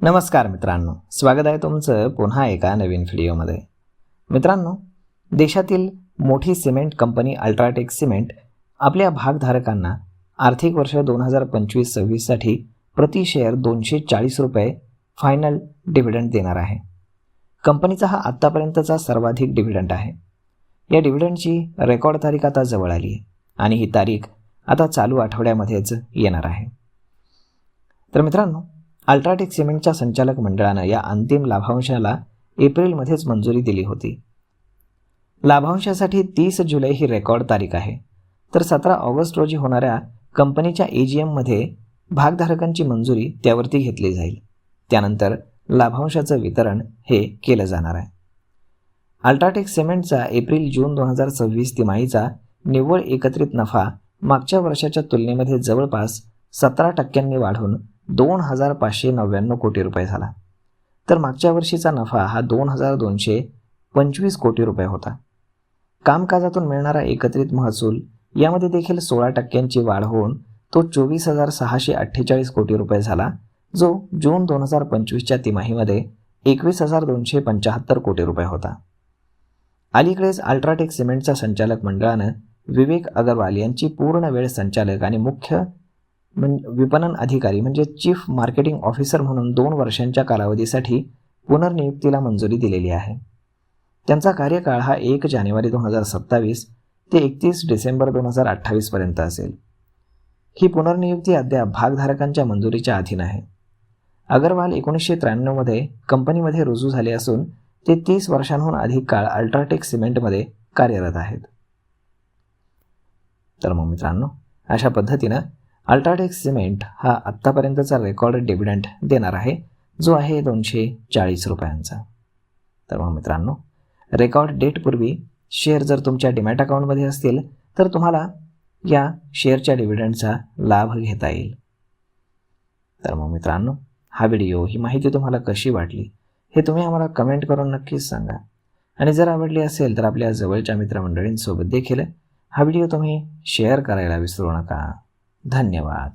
नमस्कार मित्रांनो, स्वागत आहे तुमचं पुन्हा एका नवीन व्हिडिओमध्ये. मित्रांनो, देशातील मोठी सिमेंट कंपनी अल्ट्राटेक सिमेंट आपल्या भागधारकांना आर्थिक वर्ष 2025-26साठी प्रति शेअर 240 रुपये फायनल डिव्हिडंड देणार आहे. कंपनीचा हा आत्तापर्यंतचा सर्वाधिक डिव्हिडंड आहे. या डिव्हिडंडची रेकॉर्ड तारीख आता जवळ आली आहे आणि ही तारीख आता चालू आठवड्यामध्येच येणार आहे. तर मित्रांनो, अल्ट्राटेक सिमेंटच्या संचालक मंडळानं या अंतिम लाभांशाला एप्रिलमध्येच मंजुरी दिली होती. लाभांशासाठी 30 जुलै ही रेकॉर्ड तारीख आहे. तर 17 ऑगस्ट रोजी होणाऱ्या कंपनीच्या AGMमध्ये भागधारकांची मंजुरी त्यावरती घेतली जाईल. त्यानंतर लाभांशाचं वितरण हे केलं जाणार आहे. अल्ट्राटेक सिमेंटचा एप्रिल-जून 2026 तिमाहीचा निव्वळ एकत्रित नफा मागच्या वर्षाच्या तुलनेमध्ये जवळपास 17% वाढून 2,599 कोटी रुपये झाला. तर मागच्या वर्षीचा नफा हा 2,225 कोटी रुपये होता. कामकाजातून मिळणारा एकत्रित महसूल यामध्ये देखील 16% वाढ होऊन तो 24,648 कोटी रुपये झाला, जो जून 2025च्या तिमाहीमध्ये 21,275 कोटी रुपये होता. अलीकडेच अल्ट्राटेक सिमेंटच्या संचालक मंडळानं विवेक अग्रवाल यांची पूर्ण वेळ संचालक आणि मुख्य विपणन अधिकारी म्हणजे चीफ मार्केटिंग ऑफिसर म्हणून 2 वर्षांच्या कालावधीसाठी पुनर्नियुक्तीला मंजुरी दिलेली आहे. त्यांचा कार्यकाळ हा 1 जानेवारी 2027 ते 31 डिसेंबर 2028 पर्यंत असेल. ही पुनर्नियुक्ती अद्याप भागधारकांच्या मंजुरीच्या अधीन आहे. अग्रवाल 1993 कंपनीमध्ये रुजू झाले असून ते 30 वर्षांहून अधिक काळ अल्ट्राटेक सिमेंटमध्ये कार्यरत आहेत. तर मग मित्रांनो, अशा पद्धतीनं अल्ट्राटेक सिमेंट हा आत्तापर्यंतचा रेकॉर्ड डिव्हिडंड देणार आहे, जो आहे 240 रुपयांचा. तर मग मित्रांनो, रेकॉर्ड डेटपूर्वी शेअर जर तुमच्या डीमॅट अकाउंटमध्ये असतील तर तुम्हाला या शेअरच्या डिव्हिडंडचा लाभ घेता येईल. तर मग मित्रांनो, हा व्हिडिओ, ही माहिती तुम्हाला कशी वाटली हे तुम्ही आम्हाला कमेंट करून नक्कीच सांगा. आणि जर आवडली असेल तर आपल्या जवळच्या मित्रमंडळींसोबत देखील हा व्हिडिओ तुम्ही शेअर करायला विसरू नका. धन्यवाद.